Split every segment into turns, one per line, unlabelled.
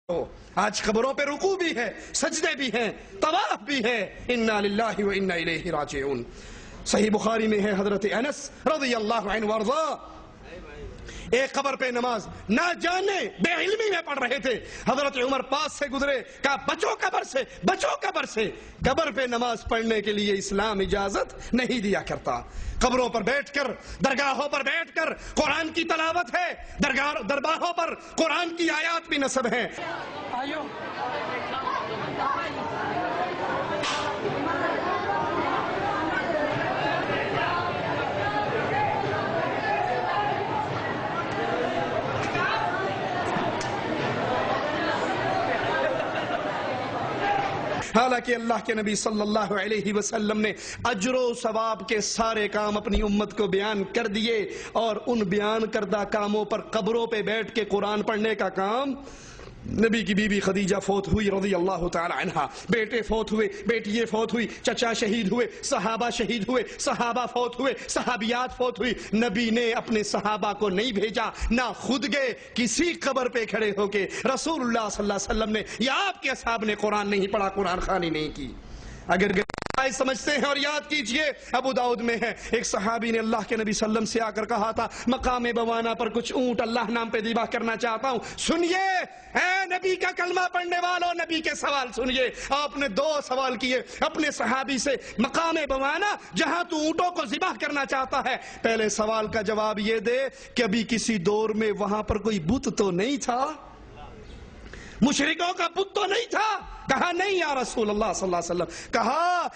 آج قبروں پہ رکوع بھی ہے، سجدے بھی ہیں، طواف بھی ہے۔ انا للہ و انا الیہ راجعون۔ صحیح بخاری میں ہے حضرت انس رضی اللہ عنہ وارضا ایک قبر پہ نماز نہ جانے بے علمی میں پڑھ رہے تھے، حضرت عمر پاس سے گزرے، کہا بچو قبر سے، بچو قبر سے۔ قبر پہ نماز پڑھنے کے لیے اسلام اجازت نہیں دیا کرتا۔ قبروں پر بیٹھ کر، درگاہوں پر بیٹھ کر قرآن کی تلاوت ہے، درگاہوں پر قرآن کی آیات بھی نصب ہیں۔ حالانکہ اللہ کے نبی صلی اللہ علیہ وسلم نے اجر و ثواب کے سارے کام اپنی امت کو بیان کر دیے، اور ان بیان کردہ کاموں پر قبروں پہ بیٹھ کے قرآن پڑھنے کا کام، نبی کی بیوی خدیجہ فوت ہوئی رضی اللہ تعالی عنہا، بیٹے فوت ہوئے، بیٹیے فوت ہوئی، چچا شہید ہوئے، صحابہ شہید ہوئے، صحابہ فوت ہوئے، صحابیات فوت ہوئی، نبی نے اپنے صحابہ کو نہیں بھیجا، نہ خود گئے، کسی قبر پہ کھڑے ہو کے رسول اللہ صلی اللہ علیہ وسلم نے یا آپ کے اصحاب نے قرآن نہیں پڑھا، قرآن خوانی نہیں کی۔ اگر سمجھتے ہیں اور یاد کیجئے، ابو داؤد میں ہے ایک صحابی نے اللہ کے نبی صلی اللہ علیہ وسلم سے آ کر کہا تھا، مقام بوانا پر کچھ اونٹ اللہ نام پہ ذبح کرنا چاہتا ہوں، سنیے اے نبی کا کلمہ پڑھنے والوں، نبی کے سوال سنیے۔ آپ نے 2 سوال کیے اپنے صحابی سے، مقام بوانا جہاں تو اونٹوں کو ذبح کرنا چاہتا ہے، پہلے سوال کا جواب یہ دے کہ ابھی کسی دور میں وہاں پر کوئی بت تو نہیں تھا، مشرکوں کا بت تو نہیں تھا؟ کہا نہیں یا رسول اللہ صلی اللہ علیہ وسلم۔ کہا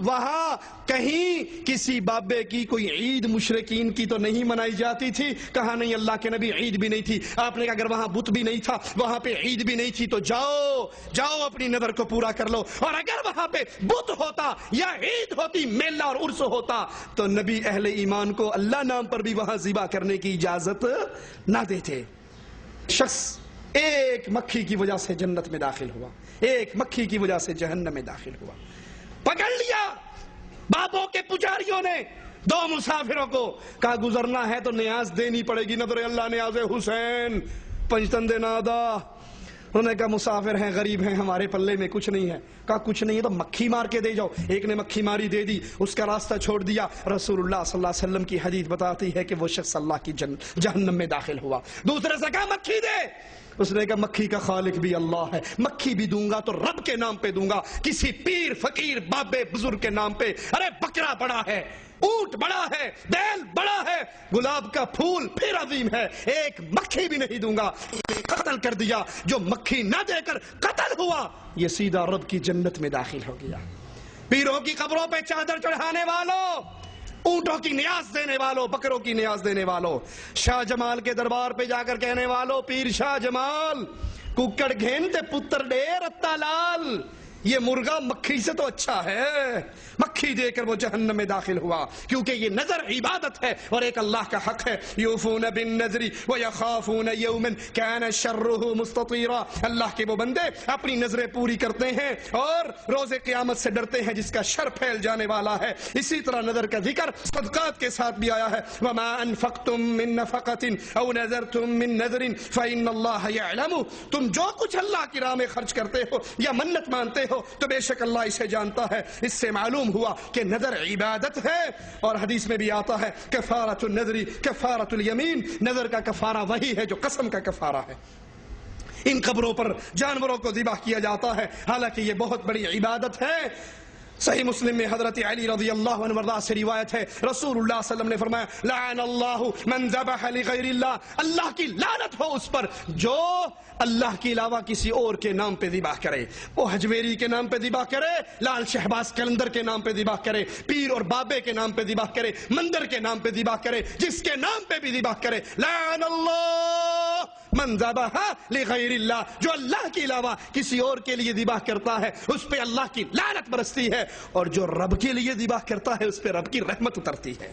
وہاں کہیں کسی بابے کی کوئی عید مشرکین کی تو نہیں منائی جاتی تھی؟ کہا نہیں اللہ کے نبی، عید بھی نہیں تھی۔ آپ نے کہا اگر وہاں بت بھی نہیں تھا، وہاں پہ عید بھی نہیں تھی، تو جاؤ اپنی نظر کو پورا کر لو، اور اگر وہاں پہ بت ہوتا یا عید ہوتی، میلہ اور عرس ہوتا، تو نبی اہل ایمان کو اللہ نام پر بھی وہاں ذبح کرنے کی اجازت نہ دیتے۔ شخص ایک مکھی کی وجہ سے جنت میں داخل ہوا، ایک مکھی کی وجہ سے جہنم میں داخل ہوا۔ پکڑ لیا بابوں کے پجاریوں نے 2 مسافروں کو، کہا گزرنا ہے تو نیاز دینی پڑے گی، نظر اللہ نیاز حسین پنجتند نادا۔ انہوں نے کہا مسافر ہیں، غریب ہیں، ہمارے پلے میں کچھ نہیں ہے۔ کہا کچھ نہیں ہے تو مکھی مار کے دے جاؤ۔ ایک نے مکھی ماری، دے دی، اس کا راستہ چھوڑ دیا۔ رسول اللہ صلی اللہ علیہ وسلم کی حدیث بتاتی ہے کہ وہ شخص اللہ کی جہنم میں داخل ہوا۔ دوسرے سے کہا مکھی دے، اس نے کہا مکھی کا خالق بھی اللہ ہے، مکھی بھی دوں گا تو رب کے نام پہ دوں گا، کسی پیر فقیر بابے بزرگ کے نام پہ۔ ارے بکرا بڑا ہے، اونٹ بڑا ہے، بیل بڑا ہے، گلاب کا پھول پھر عظیم ہے، ایک مکھی بھی نہیں دوں گا۔ قتل کر دیا، جو مکھی نہ دے کر قتل ہوا یہ سیدھا رب کی جنت میں داخل ہو گیا۔ پیروں کی قبروں پہ چادر چڑھانے والوں، اونٹوں کی نیاز دینے والوں، بکروں کی نیاز دینے والوں، شاہ جمال کے دربار پہ جا کر کہنے والوں، پیر شاہ جمال ککڑ گھینتے پتر ڈے رتا لال، یہ مرغا مکھی سے تو اچھا ہے۔ مکھی دے کر وہ جہنم میں داخل ہوا، کیونکہ یہ نظر عبادت ہے اور ایک اللہ کا حق ہے۔ یوفون بالنذر ویخافون یوما کان شرہ مستطیرا، اللہ کے وہ بندے اپنی نظریں پوری کرتے ہیں اور روز قیامت سے ڈرتے ہیں جس کا شر پھیل جانے والا ہے۔ اسی طرح نظر کا ذکر صدقات کے ساتھ بھی آیا ہے، وما انفقتم من نفقة او نذرتم من نذر فإن اللہ یعلم، تم جو کچھ اللہ کی راہ میں خرچ کرتے ہو یا منت مانتے ہو تو بے شک اللہ اسے جانتا ہے۔ اس سے معلوم ہوا کہ نظر عبادت ہے، اور حدیث میں بھی آتا ہے کفارۃ النذر کفارۃ الیمین، نظر کا کفارہ وہی ہے جو قسم کا کفارہ ہے۔ ان قبروں پر جانوروں کو ذبح کیا جاتا ہے، حالانکہ یہ بہت بڑی عبادت ہے۔ صحیح مسلم میں حضرت علی رضی اللہ عنہ وارضاہ سے روایت ہے، رسول اللہ صلی اللہ علیہ وسلم نے فرمایا لعن اللہ من ذبح لغیر اللہ، اللہ کی لعنت ہو اس پر جو اللہ کے علاوہ کسی اور کے نام پہ ذبح کرے، وہ حجویری کے نام پہ ذبح کرے، لال شہباز کلندر کے نام پہ ذبح کرے، پیر اور بابے کے نام پہ ذبح کرے، مندر کے نام پہ ذبح کرے، جس کے نام پہ بھی ذبح کرے، لعن اللہ من ذبح لغیر اللہ، جو اللہ کے علاوہ کسی اور کے لیے ذبح کرتا ہے اس پہ اللہ کی لعنت برستی ہے، اور جو رب کے لیے ذبح کرتا ہے اس پہ رب کی رحمت اترتی ہے۔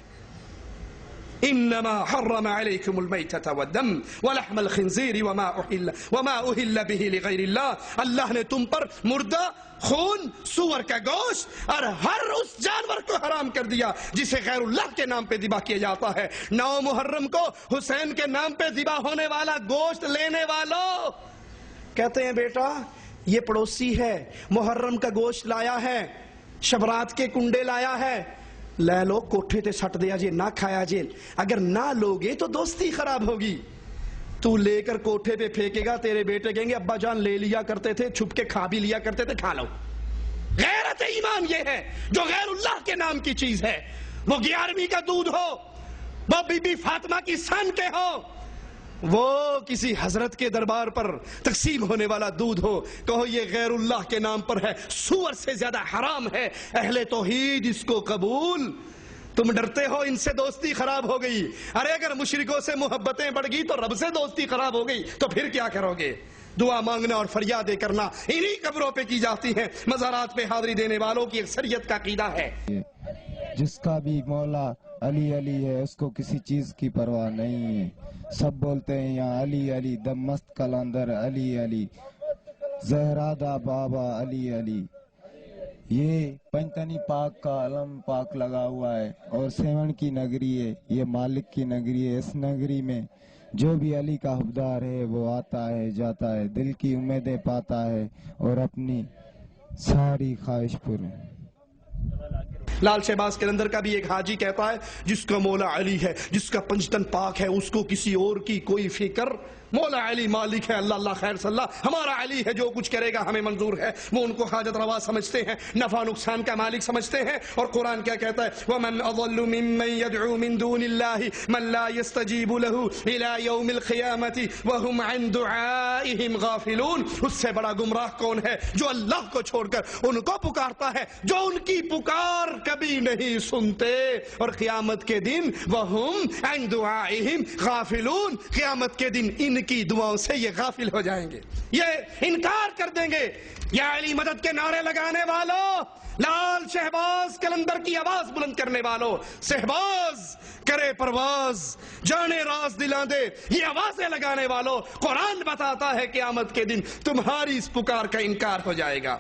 انما حرم عليكم الميتة والدم ولحم الخنزير وما اهل به لغير الله، اللہ نے تم پر مردہ، خون، سور کا گوشت اور ہر اس جانور کو حرام کر دیا جسے غیر اللہ کے نام پہ ذبح کیا جاتا ہے۔ 9 محرم کو حسین کے نام پہ ذبح ہونے والا گوشت لینے والوں، کہتے ہیں بیٹا یہ پڑوسی ہے، محرم کا گوشت لایا ہے، شبرات کے کنڈے لایا ہے، لے لو کوٹھے تے سٹ دیا جے، نہ کھایا جے، اگر نہ لوگے تو دوستی خراب ہوگی۔ تو لے کر کوٹھے پہ پھینکے گا، تیرے بیٹے کہیں گے ابا جان لے لیا کرتے تھے، چھپ کے کھا بھی لیا کرتے تھے، کھا لو۔ غیرت ایمان یہ ہے جو غیر اللہ کے نام کی چیز ہے، وہ 11ویں کا دودھ ہو، وہ بی بی فاطمہ کی سن کے ہو، وہ کسی حضرت کے دربار پر تقسیم ہونے والا دودھ ہو، کہو یہ غیر اللہ کے نام پر ہے، سور سے زیادہ حرام ہے، اہل توحید اس کو قبول۔ تم ڈرتے ہو ان سے دوستی خراب ہو گئی، ارے اگر مشرکوں سے محبتیں بڑھ گئی تو رب سے دوستی خراب ہو گئی تو پھر کیا کرو گے؟ دعا مانگنا اور فریادیں کرنا انہی قبروں پہ کی جاتی ہیں، مزارات پہ حاضری دینے والوں کی اکثریت کا عقیدہ ہے۔
جس کا بھی مولا علی علی ہے اس کو کسی چیز کی پرواہ نہیں ہے، سب بولتے ہیں یہاں علی علی، دم مست کلندر علی علی، زہرادہ بابا علی علی۔ یہ پنجتنی پاک کا علم پاک لگا ہوا ہے اور سیون کی نگری ہے، یہ مالک کی نگری ہے۔ اس نگری میں جو بھی علی کا حبدار ہے وہ آتا ہے جاتا ہے، دل کی امیدیں پاتا ہے اور اپنی ساری خواہش پر۔
لال شہباز قلندر کا بھی ایک حاجی کہتا ہے جس کا مولا علی ہے، جس کا پنجتن پاک ہے، اس کو کسی اور کی کوئی فکر، مولا علی مالک ہے، اللہ اللہ خیر صلی اللہ، ہمارا علی ہے، جو کچھ کرے گا ہمیں منظور ہے۔ وہ ان کو حاجت روا سمجھتے ہیں، نفع نقصان کا مالک سمجھتے ہیں، اور قرآن کیا کہتا ہے وَمَنْ أَضَلُّ مِمَّنْ يَدْعُو مِن دُونِ اللَّهِ مَنْ لَا يَسْتَجِيبُ لَهُ إِلَى يَوْمِ الْقِيَامَةِ وَهُمْ عَنْ دُعَائِهِمْ غَافِلُونَ۔ اس سے بڑا گمراہ کون ہے جو اللہ کو چھوڑ کر ان کو پکارتا ہے جو ان کی پکار کبھی نہیں سنتے، اور قیامت کے دن وَهُمْ عَنْ دُعَائِهِمْ غَافِلُونَ، قیامت کے دن ان کی دعاؤں سے یہ غافل ہو جائیں گے، یہ انکار کر دیں گے۔ یا علی مدد کے نعرے لگانے والوں، لال شہباز قلندر کی آواز بلند کرنے والوں، شہباز کرے پرواز جانے راز دلاں دے، یہ آوازیں لگانے والوں، قرآن بتاتا ہے قیامت کے دن تمہاری اس پکار کا انکار ہو جائے گا۔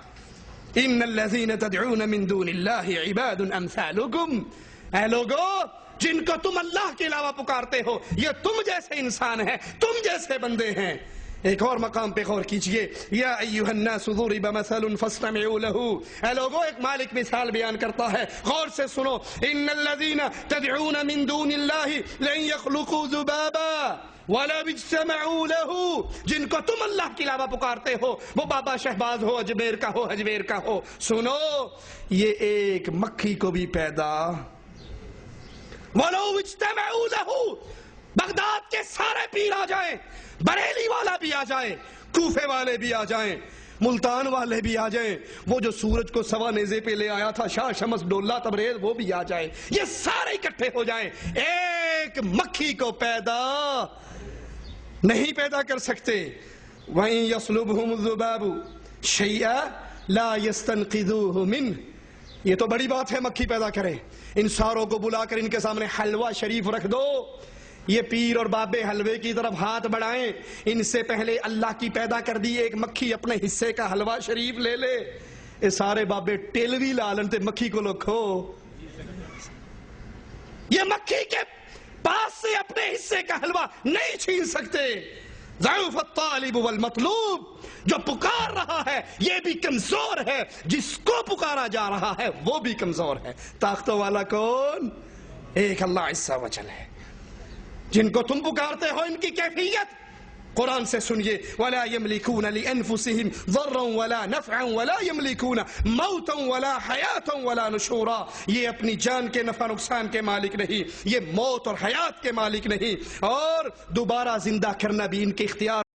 ان الذین تدعون من دون اللہ عباد امثالکم، اے لوگو جن کو تم اللہ کے علاوہ پکارتے ہو یہ تم جیسے انسان ہیں، تم جیسے بندے ہیں۔ ایک اور مقام پہ غور کیجئے، یا ایھا الناس ضرب مثل فاستمعوا له، اے لوگو ایک مالک مثال بیان کرتا ہے، غور سے سنو۔ ان الذین تدعون من دون اللہ لن يخلقوا ذبابا وَلَوِ اجْتَمَعُوا لَهُ، جن کو تم اللہ کے علاوہ پکارتے ہو، وہ بابا شہباز ہو، اجمیر کا ہو، اجمیر کا ہو، سنو یہ ایک مکھی کو بھی پیدا وَلَوِ اجْتَمَعُوا لَهُ، بغداد کے سارے پیر آ جائیں، بریلی والا بھی آ جائے، کوفے والے بھی آ جائیں، ملتان والے بھی آ جائیں، وہ جو سورج کو سوا نیزے پہ لے آیا تھا شاہ شمس ڈولہ تبریز وہ بھی آ جائے، یہ سارے اکٹھے ہو جائیں، ایک مکھی کو پیدا نہیں پیدا کر سکتے۔ وَإِن يَصْلُبْهُمُ الذُّبَابُ شَيْئًا لَا يَسْتَنْقِذُوهُ مِنْهُ، یہ تو بڑی بات ہے مکھی پیدا کرے، ان ساروں کو بلا کر ان کے سامنے حلوہ شریف رکھ دو، یہ پیر اور بابے حلوے کی طرف ہاتھ بڑھائیں، ان سے پہلے اللہ کی پیدا کر دی ایک مکھی اپنے حصے کا حلوہ شریف لے لے، یہ سارے بابے ٹیلوی لالن تے مکھی کو لکھو، یہ مکھی کے پاس سے اپنے حصے کا حلوہ نہیں چھین سکتے۔ ضعف الطالب والمطلوب، جو پکار رہا ہے یہ بھی کمزور ہے، جس کو پکارا جا رہا ہے وہ بھی کمزور ہے۔ طاقتوں والا کون؟ ایک اللہ عز و جل ہے۔ جن کو تم پکارتے ہو ان کی کیفیت قرآن سے سنیے، وَلَا يَمْلِكُونَ لِأَنفُسِهِمْ ضَرًّا وَلَا نَفْعًا وَلَا يَمْلِكُونَ مَوْتًا وَلَا حَيَاةً وَلَا نُشُورًا، یہ اپنی جان کے نفع نقصان کے مالک نہیں، یہ موت اور حیات کے مالک نہیں، اور دوبارہ زندہ کرنا بھی ان کے اختیار